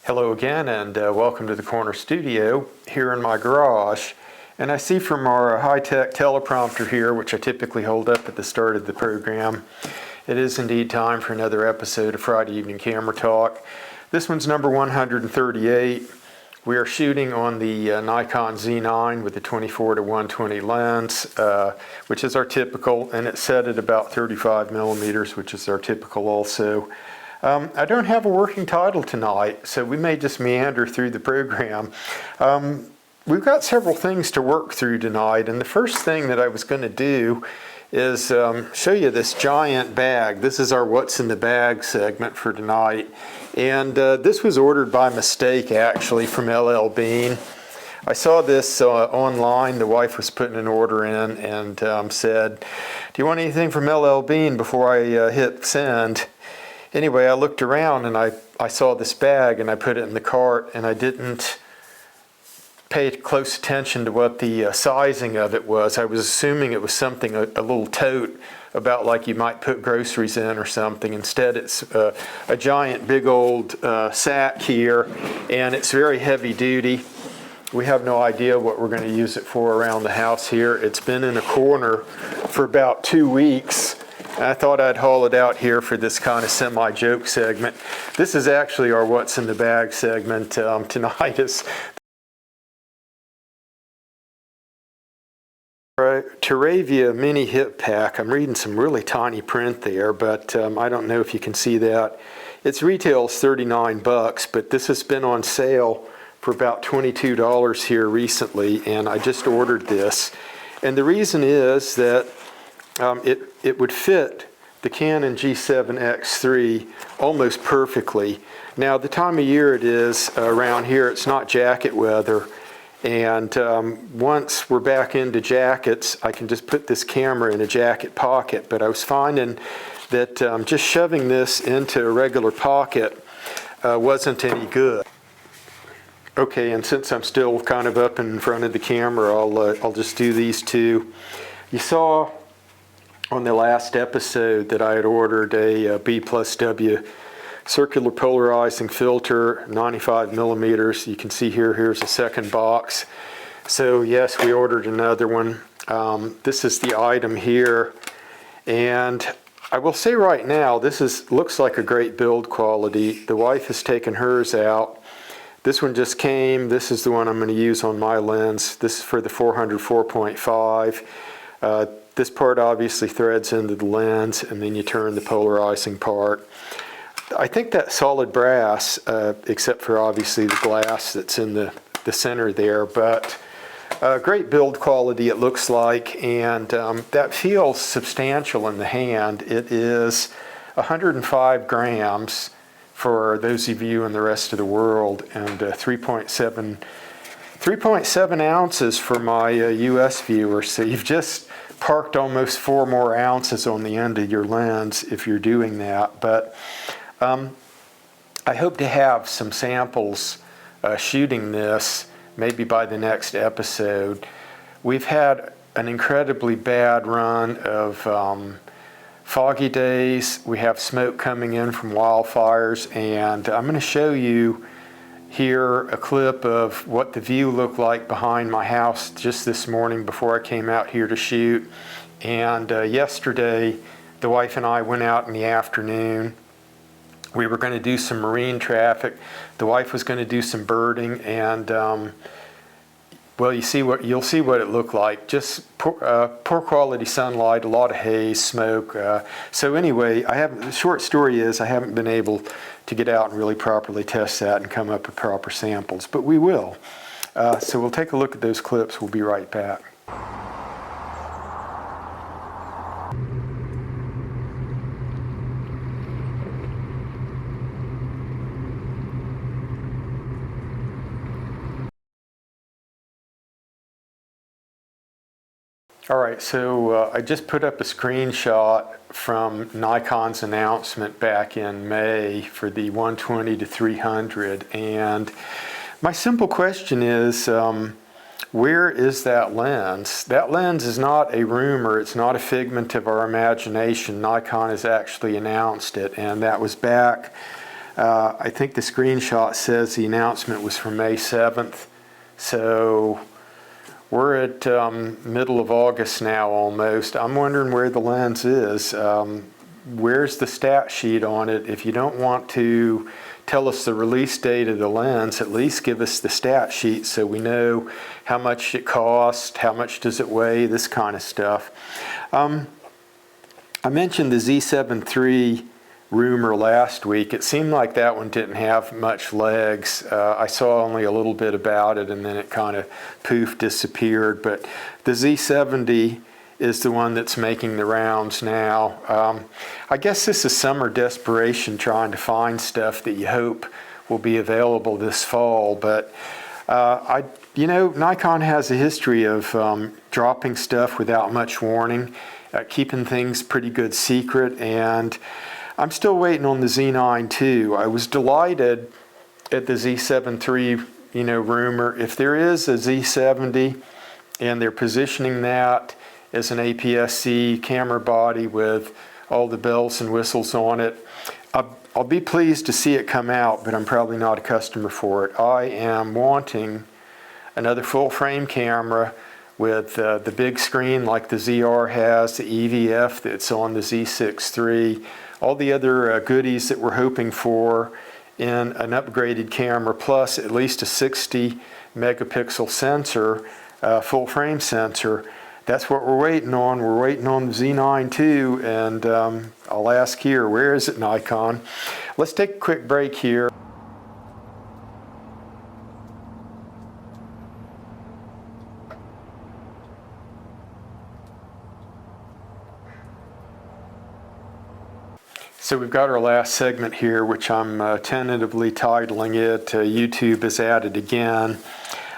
Hello again, and welcome to the Corner Studio here in my garage. And I see from our high-tech teleprompter here, which I typically hold up at the start of the program, it is indeed time for another episode of Friday Evening Camera Talk. This one's number 138. We are shooting on the Nikon Z8 with the 24-120 lens, which is our typical, and it's set at about 35 millimeters, which is our typical also. I don't have a working title tonight, so we may just meander through the program. We've got several things to work through tonight, and the first thing that I was going to do is show you this giant bag. This is our What's in the Bag segment for tonight, and this was ordered by mistake actually from LL Bean. I saw this online. The wife was putting an order in and said, "Do you want anything from LL Bean?" before I hit send. Anyway, I looked around and I saw this bag and I put it in the cart, and I didn't pay close attention to what the sizing of it was. I was assuming it was something, a little tote, about like you might put groceries in or something. Instead, it's a giant big old sack here, and it's very heavy duty. We have no idea what we're going to use it for around the house here. It's been in a corner for about 2 weeks. I thought I'd haul it out here for this kind of semi-joke segment. This is actually our What's in the Bag segment. Tonight is Teravia Mini Hip Pack. I'm reading some really tiny print there, but I don't know if you can see that. Its retail is $39, but this has been on sale for about $22 here recently, and I just ordered this. And the reason is that it would fit the Canon G7X3 almost perfectly. Now, the time of year it is around here, it's not jacket weather, and once we're back into jackets, I can just put this camera in a jacket pocket. But I was finding that just shoving this into a regular pocket wasn't any good. Okay, and since I'm still kind of up in front of the camera, I'll just do these two. You saw on the last episode that I had ordered a B+W circular polarizing filter, 95 millimeters. You can see here's a second box. So yes, we ordered another one. This is the item here, and I will say right now, this looks like a great build quality. The wife has taken hers out. This one just came. This is the one I'm going to use on my lens. This is for the 400 4.5. This part obviously threads into the lens, and then you turn the polarizing part. I think that's solid brass, except for obviously the glass that's in the center there, but great build quality it looks like, and that feels substantial in the hand. It is 105 grams for those of you in the rest of the world, and 3.7 ounces for my US viewers. So you've just parked almost 4 more ounces on the end of your lens if you're doing that. But I hope to have some samples shooting this maybe by the next episode. We've had an incredibly bad run of foggy days. We have smoke coming in from wildfires, and I'm going to show you here a clip of what the view looked like behind my house just this morning before I came out here to shoot. And yesterday, the wife and I went out in the afternoon. We were going to do some marine traffic. The wife was going to do some birding, and well, you'll see what it looked like. Just poor quality sunlight, a lot of haze, smoke. So anyway, the short story is I haven't been able to get out and really properly test that and come up with proper samples, but we will. So we'll take a look at those clips. We'll be right back. All right, so I just put up a screenshot from Nikon's announcement back in May for the 120 to 300, and my simple question is, where is that lens? That lens is not a rumor, it's not a figment of our imagination. Nikon has actually announced it, and that was back I think the screenshot says the announcement was from May 7th. So we're at middle of August now almost. I'm wondering where the lens is. Where's the stat sheet on it? If you don't want to tell us the release date of the lens, at least give us the stat sheet so we know how much it costs, how much does it weigh, this kind of stuff. I mentioned the Z7 III rumor last week. It seemed like that one didn't have much legs. I saw only a little bit about it and then it kind of poof disappeared. But the Z70 is the one that's making the rounds now. I guess this is summer desperation, trying to find stuff that you hope will be available this fall. But Nikon has a history of dropping stuff without much warning, keeping things pretty good secret, and I'm still waiting on the Z9 II. I was delighted at the Z7 III, rumor. If there is a Z70 and they're positioning that as an APS-C camera body with all the bells and whistles on it, I'll be pleased to see it come out, but I'm probably not a customer for it. I am wanting another full frame camera with the big screen like the ZR has, the EVF that's on the Z6 III, all the other goodies that we're hoping for in an upgraded camera, plus at least a 60 megapixel sensor, full frame sensor. That's what we're waiting on. We're waiting on the Z9 II, and I'll ask here, where is it, Nikon? Let's take a quick break here. So we've got our last segment here, which I'm tentatively titling it, YouTube is at it again.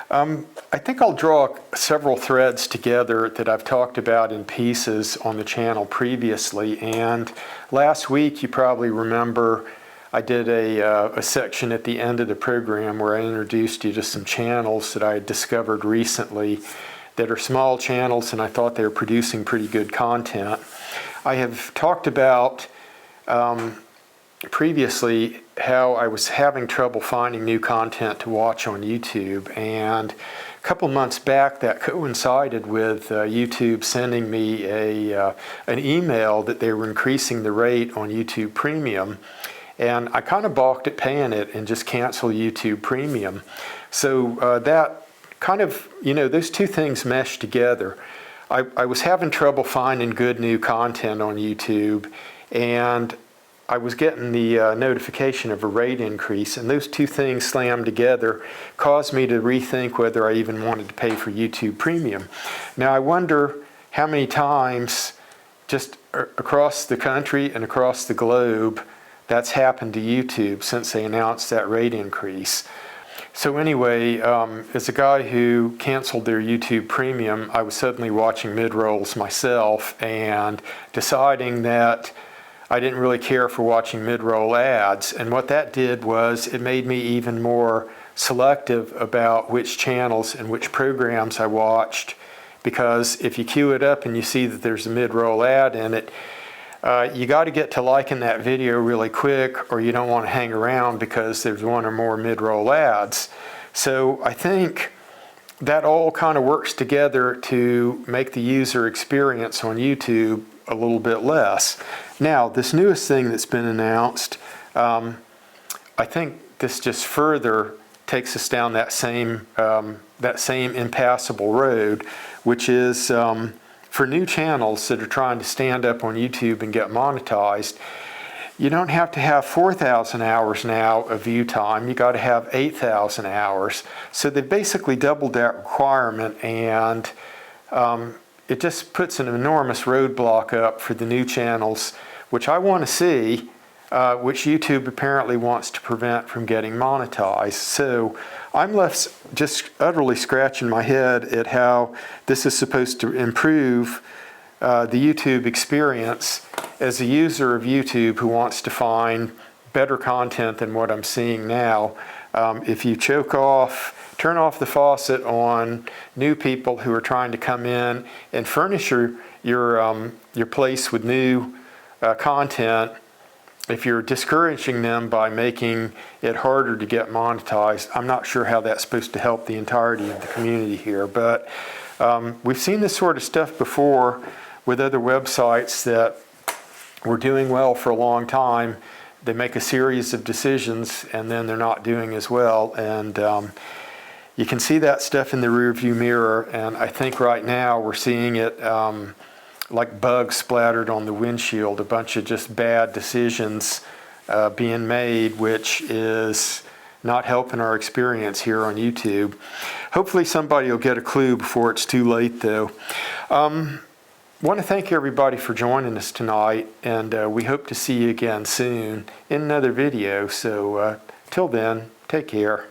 I think I'll draw several threads together that I've talked about in pieces on the channel previously. And last week, you probably remember, I did a section at the end of the program where I introduced you to some channels that I had discovered recently that are small channels, and I thought they were producing pretty good content. I have talked about previously how I was having trouble finding new content to watch on YouTube, and a couple months back that coincided with YouTube sending me an email that they were increasing the rate on YouTube Premium, and I kind of balked at paying it and just canceled YouTube Premium. So that kind of, those two things meshed together. I was having trouble finding good new content on YouTube, and I was getting the notification of a rate increase, and those two things slammed together caused me to rethink whether I even wanted to pay for YouTube Premium. Now I wonder how many times just across the country and across the globe that's happened to YouTube since they announced that rate increase. So anyway, as a guy who canceled their YouTube Premium, I was suddenly watching mid-rolls myself and deciding that I didn't really care for watching mid-roll ads, and what that did was it made me even more selective about which channels and which programs I watched, because if you queue it up and you see that there's a mid-roll ad in it, you got to get to liking that video really quick, or you don't want to hang around because there's one or more mid-roll ads. So I think that all kind of works together to make the user experience on YouTube a little bit less. Now, this newest thing that's been announced, I think this just further takes us down that same impassable road, which is for new channels that are trying to stand up on YouTube and get monetized. You don't have to have 4,000 hours now of view time. You got to have 8,000 hours. So they basically doubled that requirement, and it just puts an enormous roadblock up for the new channels, which I want to see, which YouTube apparently wants to prevent from getting monetized. So I'm left just utterly scratching my head at how this is supposed to improve the YouTube experience as a user of YouTube who wants to find better content than what I'm seeing now. If you turn off the faucet on new people who are trying to come in and furnish your place with new content, if you're discouraging them by making it harder to get monetized, I'm not sure how that's supposed to help the entirety of the community here. But we've seen this sort of stuff before with other websites that were doing well for a long time. They make a series of decisions and then they're not doing as well. And you can see that stuff in the rearview mirror. And I think right now we're seeing it like bugs splattered on the windshield, a bunch of just bad decisions being made, which is not helping our experience here on YouTube. Hopefully somebody will get a clue before it's too late, though. I want to thank everybody for joining us tonight, and we hope to see you again soon in another video. So till then, take care.